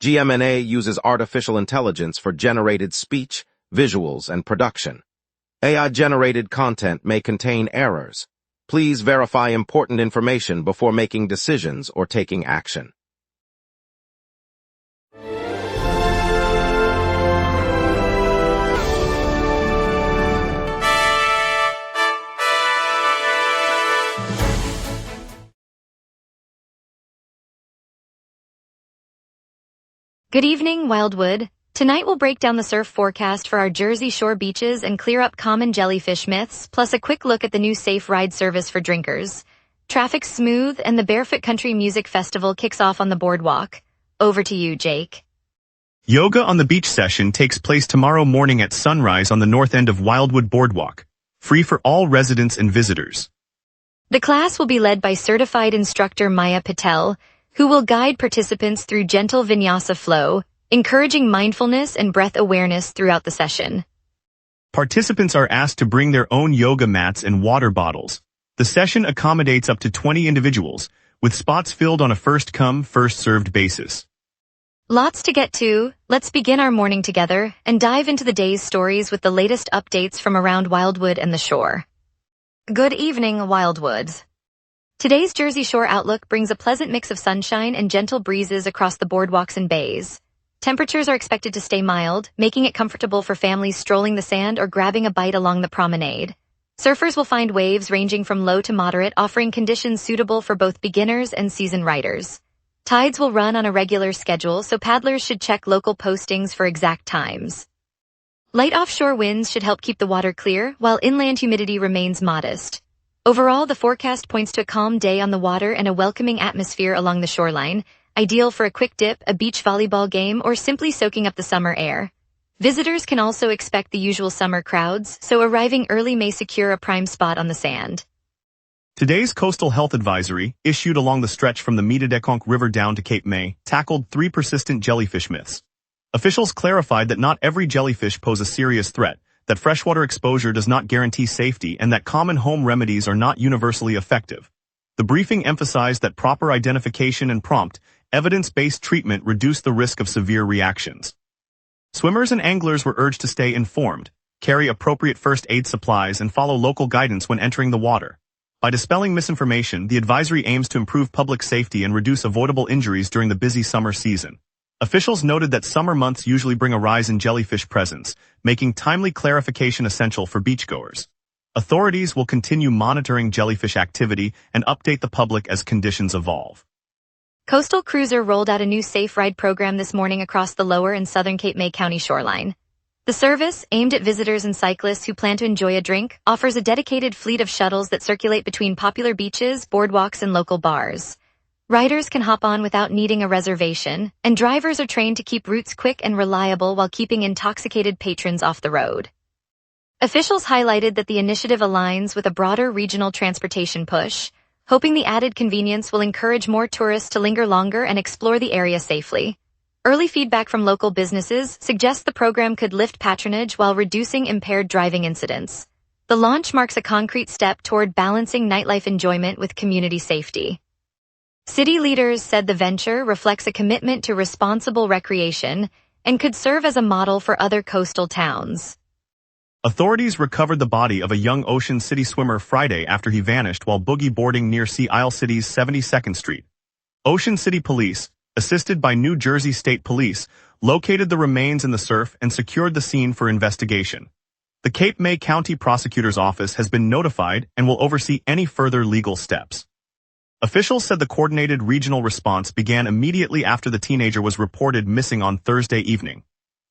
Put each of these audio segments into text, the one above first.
GMNA uses artificial intelligence for generated speech, visuals, and production. AI-generated content may contain errors. Please verify important information before making decisions or taking action. Good evening, Wildwood. Tonight we'll break down the surf forecast for our Jersey Shore beaches and clear up common jellyfish myths, plus a quick look at the new safe ride service for drinkers. Traffic's smooth and the Barefoot Country Music Festival kicks off on the boardwalk. Over to you, Jake. Yoga on the beach session takes place tomorrow morning at sunrise on the north end of Wildwood Boardwalk, free for all residents and visitors. The class will be led by certified instructor Maya Patel, who will guide participants through gentle vinyasa flow, encouraging mindfulness and breath awareness throughout the session. Participants are asked to bring their own yoga mats and water bottles. The session accommodates up to 20 individuals, with spots filled on a first-come, first-served basis. Lots to get to. Let's begin our morning together and dive into the day's stories with the latest updates from around Wildwood and the shore. Good evening, Wildwood. Today's Jersey Shore outlook brings a pleasant mix of sunshine and gentle breezes across the boardwalks and bays. Temperatures are expected to stay mild, making it comfortable for families strolling the sand or grabbing a bite along the promenade. Surfers will find waves ranging from low to moderate, offering conditions suitable for both beginners and seasoned riders. Tides will run on a regular schedule, so paddlers should check local postings for exact times. Light offshore winds should help keep the water clear, while inland humidity remains modest. Overall, the forecast points to a calm day on the water and a welcoming atmosphere along the shoreline, ideal for a quick dip, a beach volleyball game, or simply soaking up the summer air. Visitors can also expect the usual summer crowds, so arriving early may secure a prime spot on the sand. Today's coastal health advisory, issued along the stretch from the Metadeconk River down to Cape May, tackled 3 persistent jellyfish myths. Officials clarified that not every jellyfish pose a serious threat, that freshwater exposure does not guarantee safety, and that common home remedies are not universally effective. The briefing emphasized that proper identification and prompt, evidence-based treatment reduce the risk of severe reactions. Swimmers and anglers were urged to stay informed, carry appropriate first aid supplies, and follow local guidance when entering the water. By dispelling misinformation, the advisory aims to improve public safety and reduce avoidable injuries during the busy summer season. Officials noted that summer months usually bring a rise in jellyfish presence, making timely clarification essential for beachgoers. Authorities will continue monitoring jellyfish activity and update the public as conditions evolve. Coastal Cruiser rolled out a new safe ride program this morning across the lower and southern Cape May County shoreline. The service, aimed at visitors and cyclists who plan to enjoy a drink, offers a dedicated fleet of shuttles that circulate between popular beaches, boardwalks, and local bars. Riders can hop on without needing a reservation, and drivers are trained to keep routes quick and reliable while keeping intoxicated patrons off the road. Officials highlighted that the initiative aligns with a broader regional transportation push, hoping the added convenience will encourage more tourists to linger longer and explore the area safely. Early feedback from local businesses suggests the program could lift patronage while reducing impaired driving incidents. The launch marks a concrete step toward balancing nightlife enjoyment with community safety. City leaders said the venture reflects a commitment to responsible recreation and could serve as a model for other coastal towns. Authorities recovered the body of a young Ocean City swimmer Friday after he vanished while boogie boarding near Sea Isle City's 72nd Street. Ocean City Police, assisted by New Jersey State Police, located the remains in the surf and secured the scene for investigation. The Cape May County Prosecutor's Office has been notified and will oversee any further legal steps. Officials said the coordinated regional response began immediately after the teenager was reported missing on Thursday evening.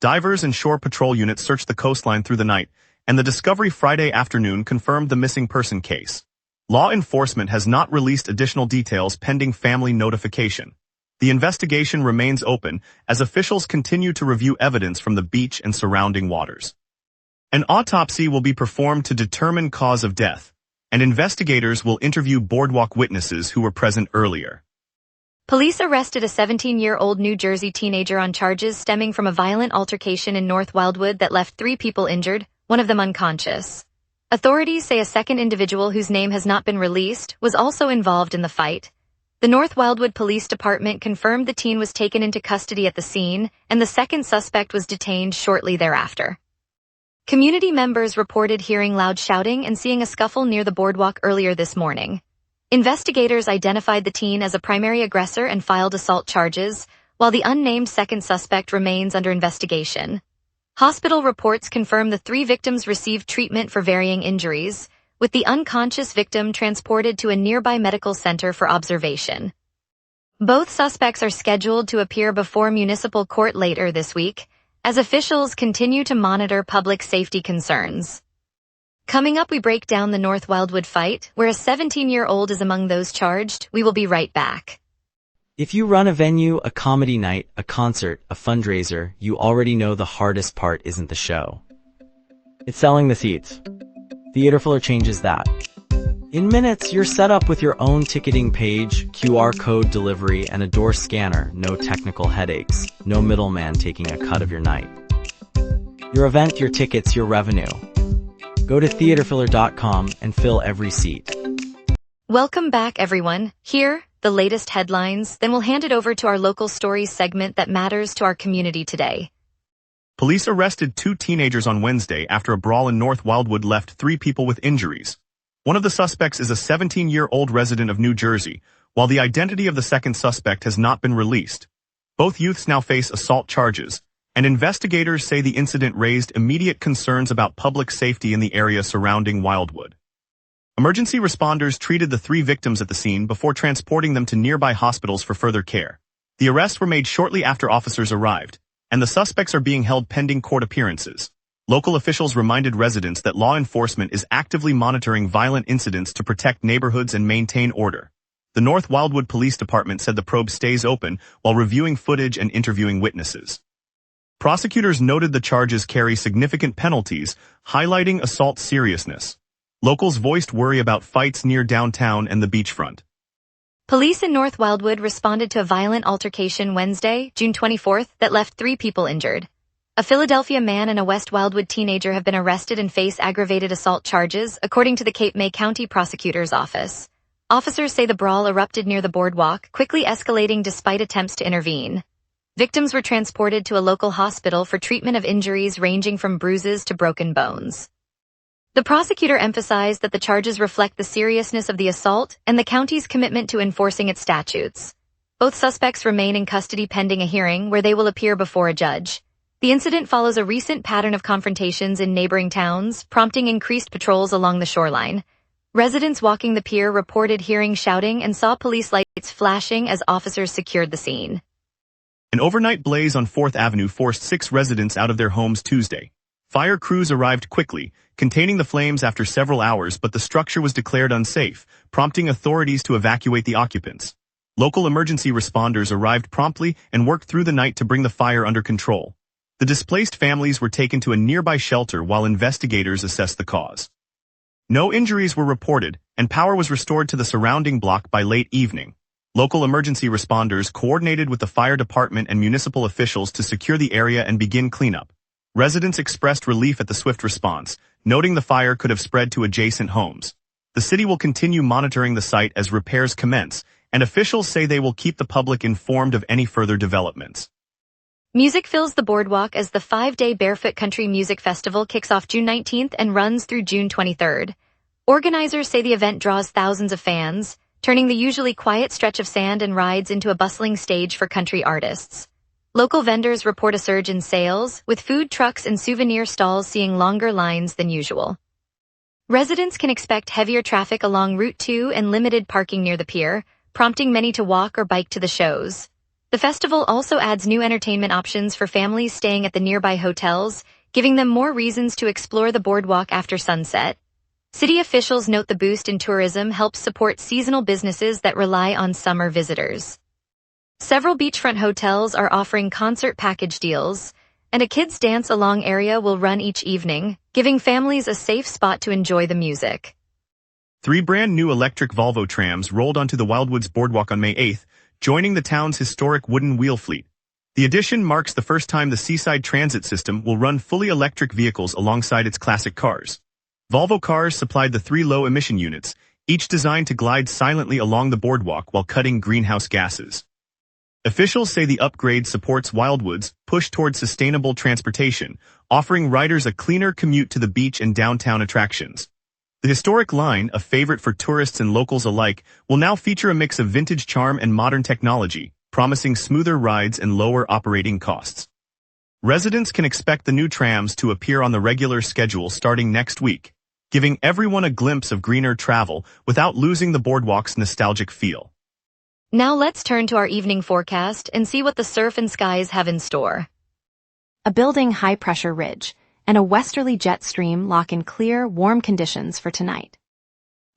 Divers and shore patrol units searched the coastline through the night, and the discovery Friday afternoon confirmed the missing person case. Law enforcement has not released additional details pending family notification. The investigation remains open as officials continue to review evidence from the beach and surrounding waters. An autopsy will be performed to determine cause of death, and investigators will interview boardwalk witnesses who were present earlier. Police arrested a 17-year-old New Jersey teenager on charges stemming from a violent altercation in North Wildwood that left 3 people injured, one of them unconscious. Authorities say a second individual whose name has not been released was also involved in the fight. The North Wildwood Police Department confirmed the teen was taken into custody at the scene, and the second suspect was detained shortly thereafter. Community members reported hearing loud shouting and seeing a scuffle near the boardwalk earlier this morning. Investigators identified the teen as a primary aggressor and filed assault charges, while the unnamed second suspect remains under investigation. Hospital reports confirm the 3 victims received treatment for varying injuries, with the unconscious victim transported to a nearby medical center for observation. Both suspects are scheduled to appear before Municipal Court later this week, as officials continue to monitor public safety concerns. Coming up, we break down the North Wildwood fight, where a 17-year-old is among those charged. We will be right back. If you run a venue, a comedy night, a concert, a fundraiser, you already know the hardest part isn't the show. It's selling the seats. Theaterfiller changes that. In minutes, you're set up with your own ticketing page, QR code delivery, and a door scanner. No technical headaches. No middleman taking a cut of your night. Your event, your tickets, your revenue. Go to theaterfiller.com and fill every seat. Welcome back, everyone. Here, the latest headlines, then we'll hand it over to our local stories segment that matters to our community today. Police arrested 2 teenagers on Wednesday after a brawl in North Wildwood left 3 people with injuries. One of the suspects is a 17-year-old resident of New Jersey, while the identity of the second suspect has not been released. Both youths now face assault charges, and investigators say the incident raised immediate concerns about public safety in the area surrounding Wildwood. Emergency responders treated the 3 victims at the scene before transporting them to nearby hospitals for further care. The arrests were made shortly after officers arrived, and the suspects are being held pending court appearances. Local officials reminded residents that law enforcement is actively monitoring violent incidents to protect neighborhoods and maintain order. The North Wildwood Police Department said the probe stays open while reviewing footage and interviewing witnesses. Prosecutors noted the charges carry significant penalties, highlighting assault's seriousness. Locals voiced worry about fights near downtown and the beachfront. Police in North Wildwood responded to a violent altercation Wednesday, June 24th, that left 3 people injured. A Philadelphia man and a West Wildwood teenager have been arrested and face aggravated assault charges, according to the Cape May County Prosecutor's Office. Officers say the brawl erupted near the boardwalk, quickly escalating despite attempts to intervene. Victims were transported to a local hospital for treatment of injuries ranging from bruises to broken bones. The prosecutor emphasized that the charges reflect the seriousness of the assault and the county's commitment to enforcing its statutes. Both suspects remain in custody pending a hearing where they will appear before a judge. The incident follows a recent pattern of confrontations in neighboring towns, prompting increased patrols along the shoreline. Residents walking the pier reported hearing shouting and saw police lights flashing as officers secured the scene. An overnight blaze on 4th Avenue forced 6 residents out of their homes Tuesday. Fire crews arrived quickly, containing the flames after several hours, but the structure was declared unsafe, prompting authorities to evacuate the occupants. Local emergency responders arrived promptly and worked through the night to bring the fire under control. The displaced families were taken to a nearby shelter while investigators assessed the cause. No injuries were reported, and power was restored to the surrounding block by late evening. Local emergency responders coordinated with the fire department and municipal officials to secure the area and begin cleanup. Residents expressed relief at the swift response, noting the fire could have spread to adjacent homes. The city will continue monitoring the site as repairs commence, and officials say they will keep the public informed of any further developments. Music fills the boardwalk as the 5-day Barefoot Country Music Festival kicks off June 19th and runs through June 23rd. Organizers say the event draws thousands of fans, turning the usually quiet stretch of sand and rides into a bustling stage for country artists. Local vendors report a surge in sales, with food trucks and souvenir stalls seeing longer lines than usual. Residents can expect heavier traffic along Route 2 and limited parking near the pier, prompting many to walk or bike to the shows. The festival also adds new entertainment options for families staying at the nearby hotels, giving them more reasons to explore the boardwalk after sunset. City officials note the boost in tourism helps support seasonal businesses that rely on summer visitors. Several beachfront hotels are offering concert package deals, and a kids' dance-along area will run each evening, giving families a safe spot to enjoy the music. 3 brand-new electric Volvo trams rolled onto the Wildwoods boardwalk on May 8th, joining the town's historic wooden wheel fleet. The addition marks the first time the Seaside Transit System will run fully electric vehicles alongside its classic cars. Volvo cars supplied the 3 low-emission units, each designed to glide silently along the boardwalk while cutting greenhouse gases. Officials say the upgrade supports Wildwood's push toward sustainable transportation, offering riders a cleaner commute to the beach and downtown attractions. The historic line, a favorite for tourists and locals alike, will now feature a mix of vintage charm and modern technology, promising smoother rides and lower operating costs. Residents can expect the new trams to appear on the regular schedule starting next week, giving everyone a glimpse of greener travel without losing the boardwalk's nostalgic feel. Now let's turn to our evening forecast and see what the surf and skies have in store. A building high-pressure ridge and a westerly jet stream lock in clear, warm conditions for tonight.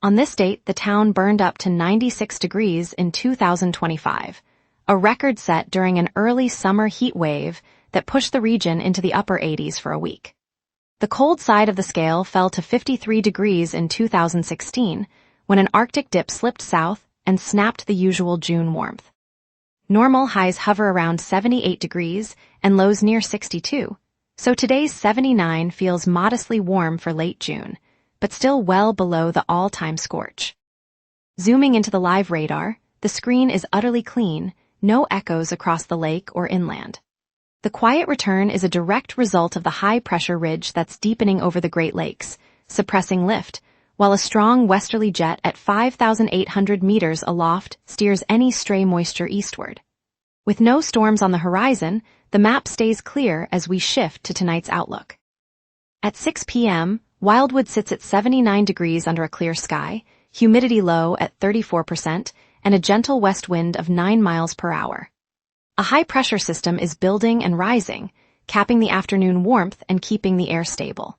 On this date, the town burned up to 96 degrees in 2025, a record set during an early summer heat wave that pushed the region into the upper 80s for a week. The cold side of the scale fell to 53 degrees in 2016, when an Arctic dip slipped south and snapped the usual June warmth. Normal highs hover around 78 degrees and lows near 62, so today's 79 feels modestly warm for late June, but still well below the all-time scorch. Zooming into the live radar, the screen is utterly clean, no echoes across the lake or inland. The quiet return is a direct result of the high-pressure ridge that's deepening over the Great Lakes, suppressing lift, while a strong westerly jet at 5,800 meters aloft steers any stray moisture eastward. With no storms on the horizon, the map stays clear as we shift to tonight's outlook. At 6 p.m., Wildwood sits at 79 degrees under a clear sky, humidity low at 34%, and a gentle west wind of 9 miles per hour. A high-pressure system is building and rising, capping the afternoon warmth and keeping the air stable.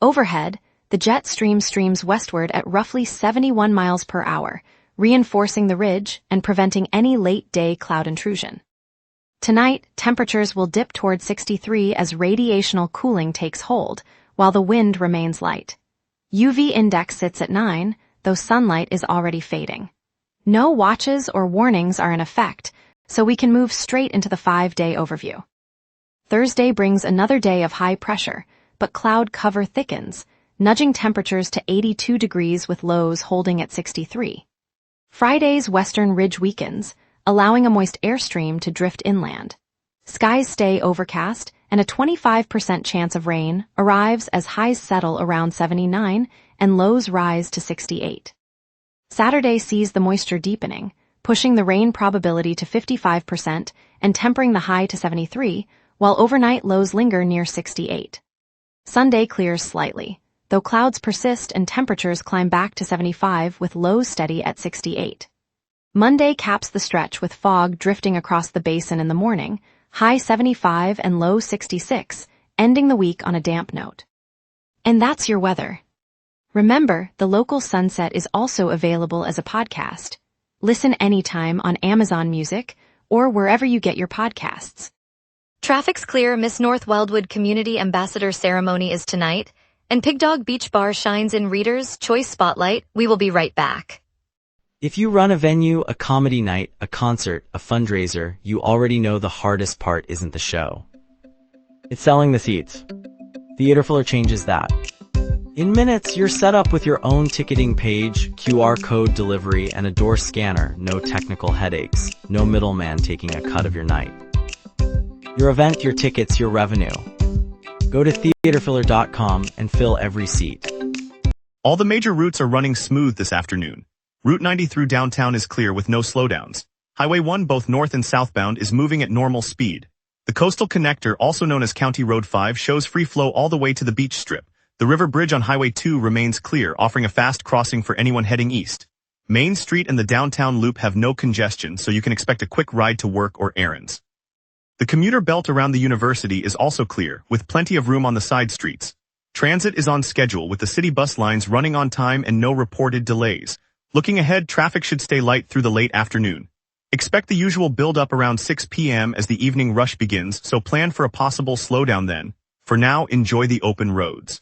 Overhead, the jet stream streams westward at roughly 71 miles per hour, reinforcing the ridge and preventing any late-day cloud intrusion. Tonight, temperatures will dip toward 63 as radiational cooling takes hold, while the wind remains light. UV index sits at 9, though sunlight is already fading. No watches or warnings are in effect, so we can move straight into the 5-day overview. Thursday brings another day of high pressure, but cloud cover thickens, nudging temperatures to 82 degrees with lows holding at 63. Friday's western ridge weakens, allowing a moist airstream to drift inland. Skies stay overcast, and a 25% chance of rain arrives as highs settle around 79 and lows rise to 68. Saturday sees the moisture deepening, pushing the rain probability to 55% and tempering the high to 73, while overnight lows linger near 68. Sunday clears slightly, though clouds persist and temperatures climb back to 75 with lows steady at 68. Monday caps the stretch with fog drifting across the basin in the morning, high 75 and low 66, ending the week on a damp note. And that's your weather. Remember, the local sunset is also available as a podcast. Listen anytime on Amazon Music or wherever you get your podcasts. Traffic's clear. Miss North Wildwood Community Ambassador Ceremony is tonight, and Pig Dog Beach Bar shines in Reader's Choice Spotlight. We will be right back. If you run a venue, a comedy night, a concert, a fundraiser, you already know the hardest part isn't the show. It's selling the seats. Theaterfiller changes that. In minutes, you're set up with your own ticketing page, QR code delivery, and a door scanner. No technical headaches. No middleman taking a cut of your night. Your event, your tickets, your revenue. Go to theaterfiller.com and fill every seat. All the major routes are running smooth this afternoon. Route 90 through downtown is clear with no slowdowns. Highway 1 both north and southbound is moving at normal speed. The coastal connector, also known as County Road 5, shows free flow all the way to the beach strip. The river bridge on Highway 2 remains clear, offering a fast crossing for anyone heading east. Main Street and the downtown loop have no congestion, so you can expect a quick ride to work or errands. The commuter belt around the university is also clear, with plenty of room on the side streets. Transit is on schedule with the city bus lines running on time and no reported delays. Looking ahead, traffic should stay light through the late afternoon. Expect the usual build-up around 6 p.m. as the evening rush begins, so plan for a possible slowdown then. For now, enjoy the open roads.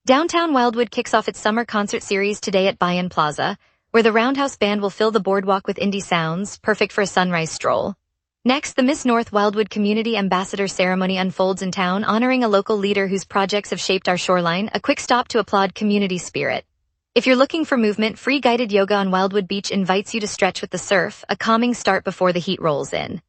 Downtown Wildwood kicks off its summer concert series today at Bayan Plaza, where the Roundhouse Band will fill the boardwalk with indie sounds, perfect for a sunrise stroll. Next, the Miss North Wildwood Community Ambassador Ceremony unfolds in town, honoring a local leader whose projects have shaped our shoreline, a quick stop to applaud community spirit. If you're looking for movement, free guided yoga on Wildwood Beach invites you to stretch with the surf, a calming start before the heat rolls in.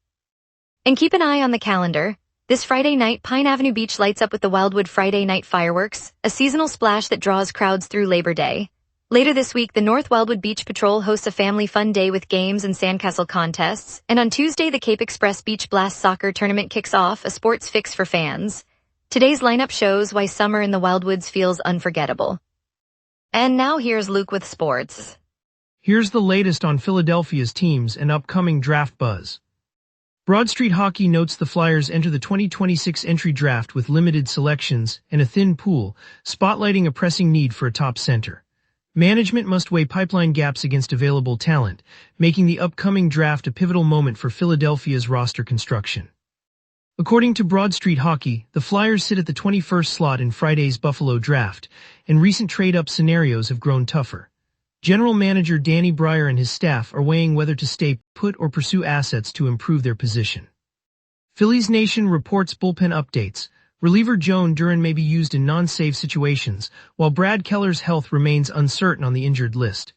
And keep an eye on the calendar. This Friday night, Pine Avenue Beach lights up with the Wildwood Friday Night Fireworks, a seasonal splash that draws crowds through Labor Day. Later this week, the North Wildwood Beach Patrol hosts a family fun day with games and sandcastle contests, and on Tuesday, the Cape Express Beach Blast Soccer Tournament kicks off, a sports fix for fans. Today's lineup shows why summer in the Wildwoods feels unforgettable. And now here's Luke with sports. Here's the latest on Philadelphia's teams and upcoming draft buzz. Broad Street Hockey notes the Flyers enter the 2026 entry draft with limited selections and a thin pool, spotlighting a pressing need for a top center. Management must weigh pipeline gaps against available talent, making the upcoming draft a pivotal moment for Philadelphia's roster construction. According to Broad Street Hockey, the Flyers sit at the 21st slot in Friday's Buffalo draft, and recent trade-up scenarios have grown tougher. General Manager Danny Briere and his staff are weighing whether to stay put or pursue assets to improve their position. Phillies Nation reports bullpen updates. Reliever Joan Duran may be used in non-save situations, while Brad Keller's health remains uncertain on the injured list.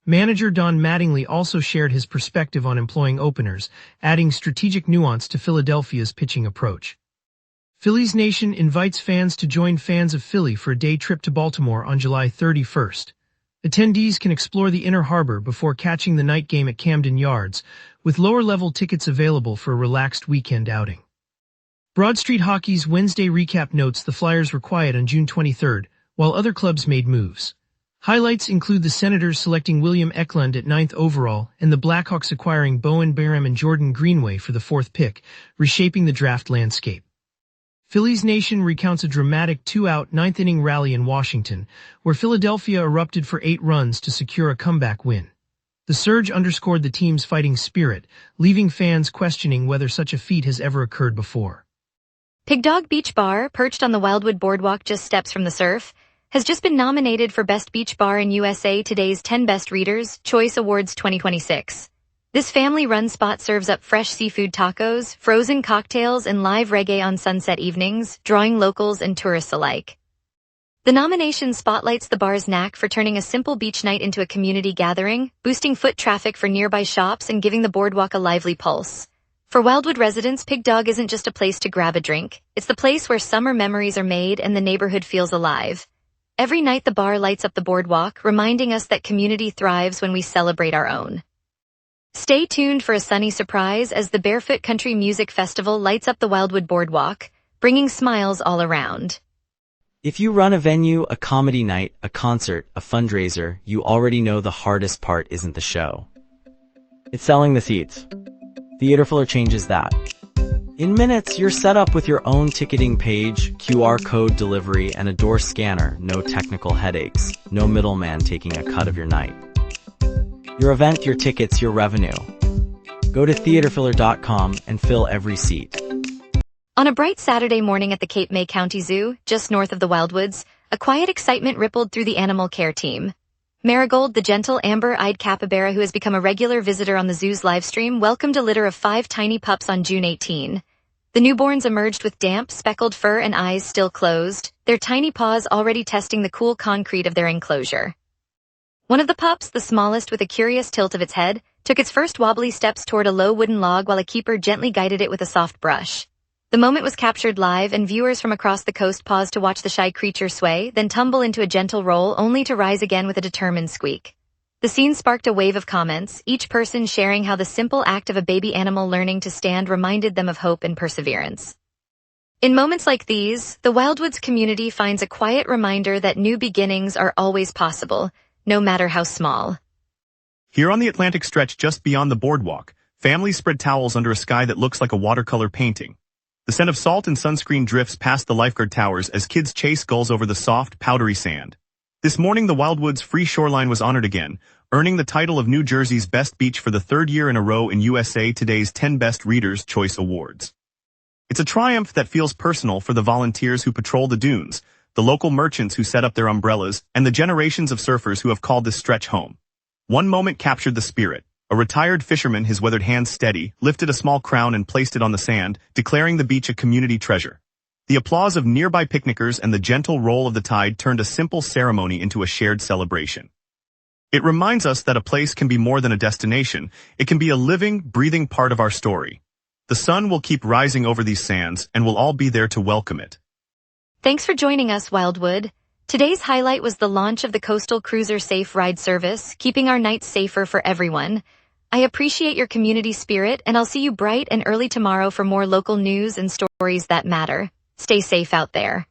Manager Don Mattingly also shared his perspective on employing openers, adding strategic nuance to Philadelphia's pitching approach. Phillies Nation invites fans to join fans of Philly for a day trip to Baltimore on July 31st. Attendees can explore the Inner Harbor before catching the night game at Camden Yards, with lower-level tickets available for a relaxed weekend outing. Broad Street Hockey's Wednesday recap notes the Flyers were quiet on June 23rd, while other clubs made moves. Highlights include the Senators selecting William Eklund at 9th overall and the Blackhawks acquiring Bowen Byram and Jordan Greenway for the 4th pick, reshaping the draft landscape. Phillies Nation recounts a dramatic 2-out 9th-inning rally in Washington, where Philadelphia erupted for 8 runs to secure a comeback win. The surge underscored the team's fighting spirit, leaving fans questioning whether such a feat has ever occurred before. Pig Dog Beach Bar, perched on the Wildwood Boardwalk just steps from the surf, has just been nominated for Best Beach Bar in USA Today's 10 Best Readers' Choice Awards 2026. This family-run spot serves up fresh seafood tacos, frozen cocktails, and live reggae on sunset evenings, drawing locals and tourists alike. The nomination spotlights the bar's knack for turning a simple beach night into a community gathering, boosting foot traffic for nearby shops and giving the boardwalk a lively pulse. For Wildwood residents, Pig Dog isn't just a place to grab a drink. It's the place where summer memories are made and the neighborhood feels alive. Every night the bar lights up the boardwalk, reminding us that community thrives when we celebrate our own. Stay tuned for a sunny surprise as the Barefoot Country Music Festival lights up the Wildwood Boardwalk, bringing smiles all around. If you run a venue, a comedy night, a concert, a fundraiser, you already know the hardest part isn't the show. It's selling the seats. Theaterfiller changes that. In minutes, you're set up with your own ticketing page, QR code delivery, and a door scanner. No technical headaches, no middleman taking a cut of your night. Your event, your tickets, your revenue. Go to theaterfiller.com and fill every seat. On a bright Saturday morning at the Cape May County Zoo, just north of the Wildwoods, a quiet excitement rippled through the animal care team. Marigold, the gentle amber-eyed capybara who has become a regular visitor on the zoo's livestream, welcomed a litter of 5 tiny pups on June 18. The newborns emerged with damp, speckled fur and eyes still closed, their tiny paws already testing the cool concrete of their enclosure. One of the pups, the smallest with a curious tilt of its head, took its first wobbly steps toward a low wooden log while a keeper gently guided it with a soft brush. The moment was captured live, and viewers from across the coast paused to watch the shy creature sway, then tumble into a gentle roll, only to rise again with a determined squeak. The scene sparked a wave of comments, each person sharing how the simple act of a baby animal learning to stand reminded them of hope and perseverance. In moments like these, the Wildwoods community finds a quiet reminder that new beginnings are always possible, no matter how small. Here on the Atlantic stretch just beyond the boardwalk, families spread towels under a sky that looks like a watercolor painting. The scent of salt and sunscreen drifts past the lifeguard towers as kids chase gulls over the soft, powdery sand. This morning the Wildwoods free shoreline was honored again, earning the title of New Jersey's best beach for the 3rd year in a row in USA Today's 10 Best Readers' Choice Awards. It's a triumph that feels personal for the volunteers who patrol the dunes, the local merchants who set up their umbrellas, and the generations of surfers who have called this stretch home. One moment captured the spirit. A retired fisherman, his weathered hands steady, lifted a small crown and placed it on the sand, declaring the beach a community treasure. The applause of nearby picnickers and the gentle roll of the tide turned a simple ceremony into a shared celebration. It reminds us that a place can be more than a destination. It can be a living, breathing part of our story. The sun will keep rising over these sands, and we'll all be there to welcome it. Thanks for joining us, Wildwood. Today's highlight was the launch of the Coastal Cruiser Safe Ride service, keeping our nights safer for everyone. I appreciate your community spirit, and I'll see you bright and early tomorrow for more local news and stories that matter. Stay safe out there.